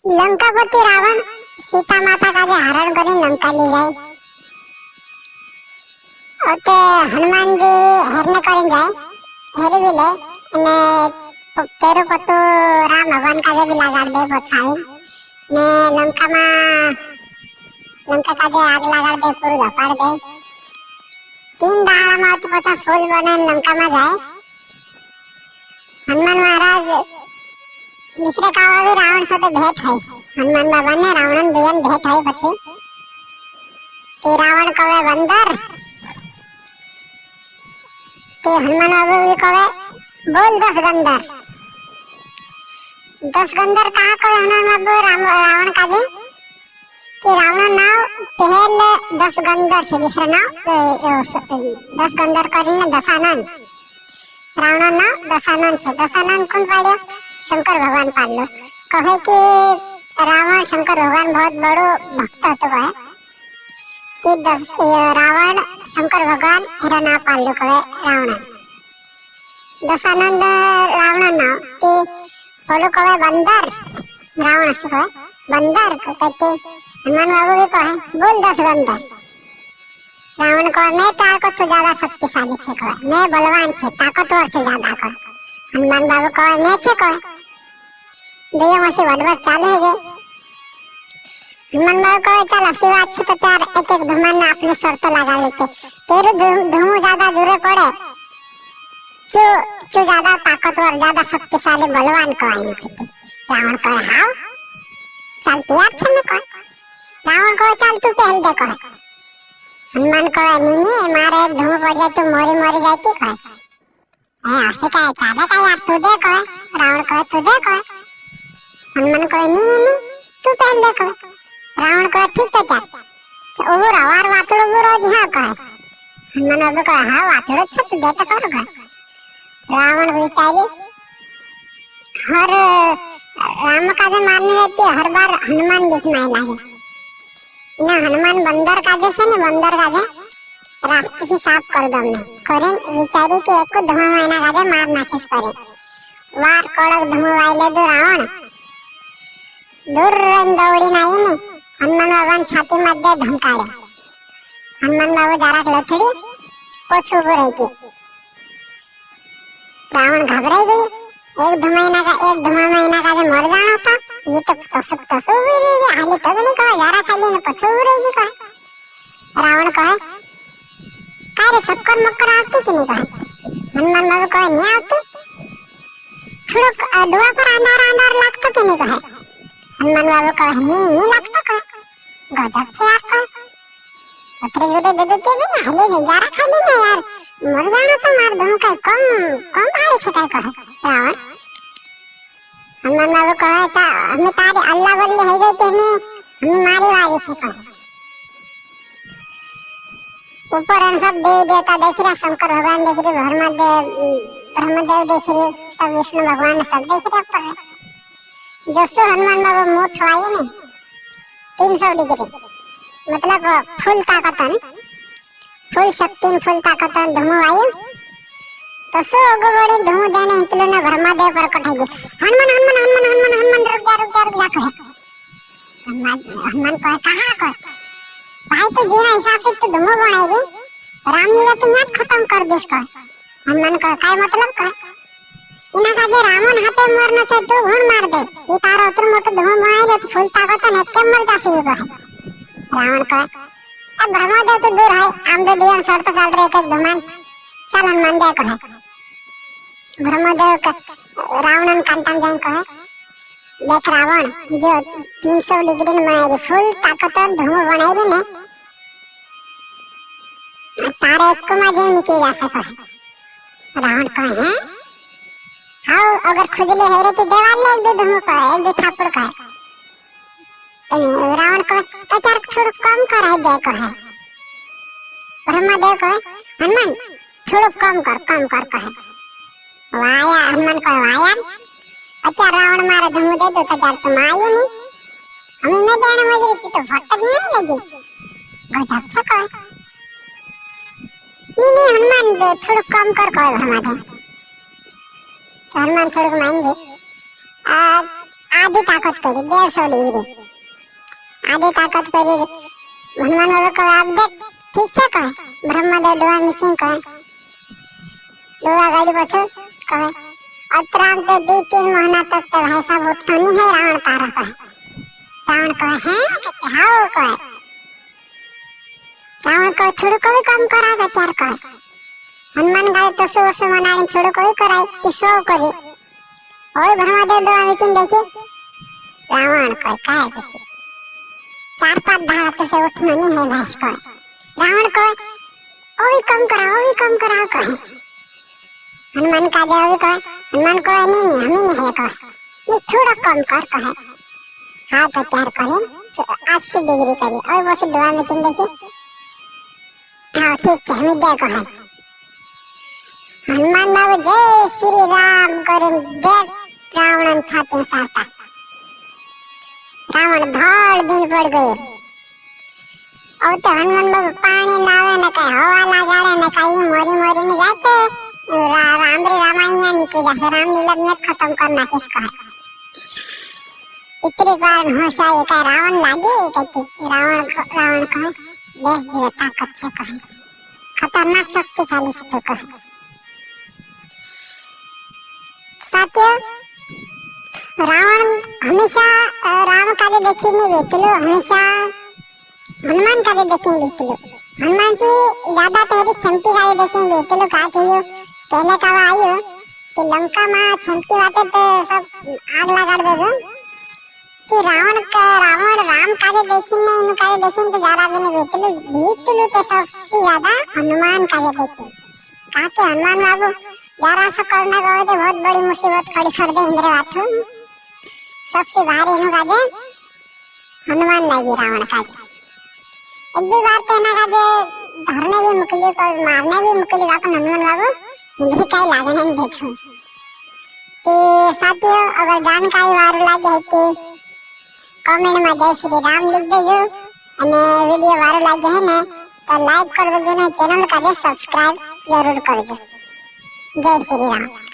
लंकापति रावण सीता माता का हरण कर लंका ले जाए ओते हनुमान जी हेरने कर जाए हेरी भी ले ने तेरु पतु राम भगवान का भी लगाड़ दे बचाई ने लंका का आग लगाड़ दे पूरी झपाड़ दे 3 दाड़ा में तो पचा फूल बने लंका में जाए हनुमान महाराज दूसरे का भी रावण से तो भेंट है हनुमान बाबा ने रावण दुयन भेंट है પછી તે રાવણ કહે બંદર તે હનુમાન બાબુ भी કહે बोल 10 गंदर 10 गंदर कहा કહે હનુમાન બાબુ રાવણ કાજે કે રાવણ નાવ પહેલે 10 गंदर છે दूसरा नाव 10 गंदर કરીને દશાનન रावण नाव दशानन છે दशानन કોણ પાડ્યો शंकर भगवान पालो कहे कि रावण शंकर भगवान बहुत बड़ो भक्त तो है कि रावण शंकर भगवान हेरा ना पालो कहे रावण दशानंद रावण ना कि बोलो कहे बंदर रावण से कहे बंदर कहते हनुमान बाबू भी कहे बोल 10 गंदर रावण कहे मैं तार को तो ज्यादा शक्तिशाली छे कहे मैं बलवान छे ताकतवर छे ज्यादा कहे हनुमान बाबू कहे मैं छे कहे दया में से वडवट चालू है हनुमान बाबू को चल असी बात छे तो तार एक धुमान ने अपने शर्त लगा लेते तेरे धुमू ज्यादा दूरे पड़े जो ज्यादा ताकतवर ज्यादा शक्तिशाली बलवान को आई कहते रावण को हां चल तैयार छे ने को रावण को चल तू पहल दे को हनुमान को नीनी मारे एक धुमू पड़ जाए तो मोरी जाती को ए ऐसे का चाले का यार तू दे को रावण को तू दे को हनुमान को नी तू पहन दे को रावण को ठीक है चल ओ रावार वातड़ो बुरो जी हां को हनुमान बाबू को हां वातड़ो छ तू दे तो कर को रावण विचारी हर राम का जे मारने रहती हर बार हनुमान बीच में लागे इना हनुमान बंदर का जे से ने बंदर का जे रास्ते से साफ कर दो ने करे विचारी के एक धुआं महीना का जे मार नाखिस करे वार कड़क धुआं वाले दो रावण दूर दौड़ी नहीं ने हनुमान बाबा छाती मध्ये धमकाड़े हनुमान बाबू जराक लथड़ी पोछू उभो रही के रावण घबराई गई एक धुआं महीना का जो मर जाना था ये तो तसु भी हाली तो नहीं कहा जरा खाली ने पोछू उभो रही कहा रावण कहे कारे चक्कर मक्कर आती कि नहीं कहा हनुमान बाबू कहे नहीं आती थोड़ा डुआ पर अंधार लगता कि नहीं कहा हनुमान बाबू कहे नहीं लगता कहे गजब से यार कहे पत्रे जुड़े दे देते भी ना हले नहीं जरा खाली ना यार मर जाना तो मार दूं कहे कम भारी छे कहे रावण हनुमान बाबू कहे चा हमें तारे अल्लाह बल्ले है गई तेने हमें मारी वाली से कहे ऊपर हम सब देवता देख रहे शंकर भगवान देख रहे ब्रह्मदेव देख रहे सब विष्णु भगवान सब देख रहे ऊपर जसो हनुमान बाबू मुठ वाई ने 300 डिग्री मतलब फुल ताकतन फुल शक्ति फुल ताकतन धुमो वायु तो सो गोबड़ी धुमो देने इतलो ने ब्रह्मदेव पर कठाई हनुमान रुक जा कहे हनुमान कहे कहां को भाई तो जीना हिसाब से तो धुमो बनाएगी रामलीला तो याद खत्म कर दिस को हनुमान का काय मतलब का इना का जे रावण हाथे मरना चाहे तो घुण मार दे ये तारा उतर मोट धुआं बनाए तो फुल ताकत ने के मर जासे युग है रावण का अब ब्रह्मदेव तो दूर है आमदे दिया शर्त चल रहे एक धुमान चल हनुमान दे कहे ब्रह्मदेव का रावणन कांटन जाए कहे देख रावण जो 300 डिग्री में बनाएगी फुल ताकत धुआं बनाएगी ने तारे एक को माध्यम निकल जा सके रावण कहे हां अगर खुजले है रे तो देवाल ले दे धुआं का एक दे थापड़ का तो रावण को तो चार थोड़ा कम कर है दे को है ब्रह्मदेव को हनुमान थोड़ा कम कर कहे वाया हनुमान को वाया अच्छा रावण मारे धुआं दे दो तो चार तुम आए नहीं हमें न देना मजरी तो फटक नहीं लगी गजब से को नहीं हनुमान थोड़ा कम कर हनुमान थोड़ा मांगे आधी ताकत करी 150 डिग्री आधी ताकत करी हनुमान बाबा कहे आप देख ठीक से कहे ब्रह्मदेव डोआ मिचिंग कहे डोआ गाड़ी बचो कहे अतराम तो 2-3 महीना तक तो भाई साहब उठनी है रावण तारा कहे रावण कहे हैं कहते हाउ कहे रावण कहे थोड़ा कोई काम करा था त्यार कहे हनुमान गाड़ी तो सो मनाने थोड़ा कोई कराई कि सो करी ओए ब्रह्मदेव डोआ मिचिंग देखी रावण कहे काहे कहते 4-5 धारा तो से उठना नहीं है भैंस को रावण को ओ भी कम कराओ कहे हनुमान का जवाब कहे हनुमान को नहीं हम ही नहीं है कहे नहीं थोड़ा कम कर कहे हाँ तो तैयार करें तो 80 डिग्री करी और वो से डोआ में चिन देखिए हाँ ठीक है हमें दे कहे हनुमान बाबू जय श्री राम करें देख रावण छाते साता रावण धड़ दिन पड़ गए और तो हनुमान बाबू पानी लावे न कहीं हवा लगाड़े न कहीं मोरी न जाते रामरी रामायण निकल जाते रामलीला में खत्म करना किसका है इतनी बार होशा ये कह रावण लागी कहती रावण कहे देश जी ताकत से कहे खतरनाक शक्तिशाली से तो कहे साथियों रावण हमेशा राम का जो देखी नहीं बेतलो हमेशा हनुमान का जो देखें बेतलो हनुमान की ज्यादा तेरी क्षमती का जो देखें बेतलो का चाहिए पहले का आयो कि लंका में क्षमती बातें तो सब आग लगा दे कि राम का जो देखी नहीं इनका जो देखें तो ज्यादा भी नहीं बेतलो तो सबसे ज्यादा हनुमान का जो देखें कहा कि हनुमान बाबू जरा सा करने को तो बहुत बड़ी मुसीबत खड़ी कर दे इंद्र बाथू सबसे भारी इनु काजे हनुमान लागी रावण का एक दो बार तो ना काजे धरने भी मुकली को मारने भी मुकली का हनुमान बाबू इंद्र का लागने में देखो कि साथियों अगर जानकारी वार लागे है कि कमेंट में जय श्री राम लिख देजो અને વિડિયો વારો લાગ્યો હે ને તો લાઈક કરી દેજો ને ચેનલ કાજે સબસ્ક્રાઇબ જરૂર કરજો જય શ્રી રામ।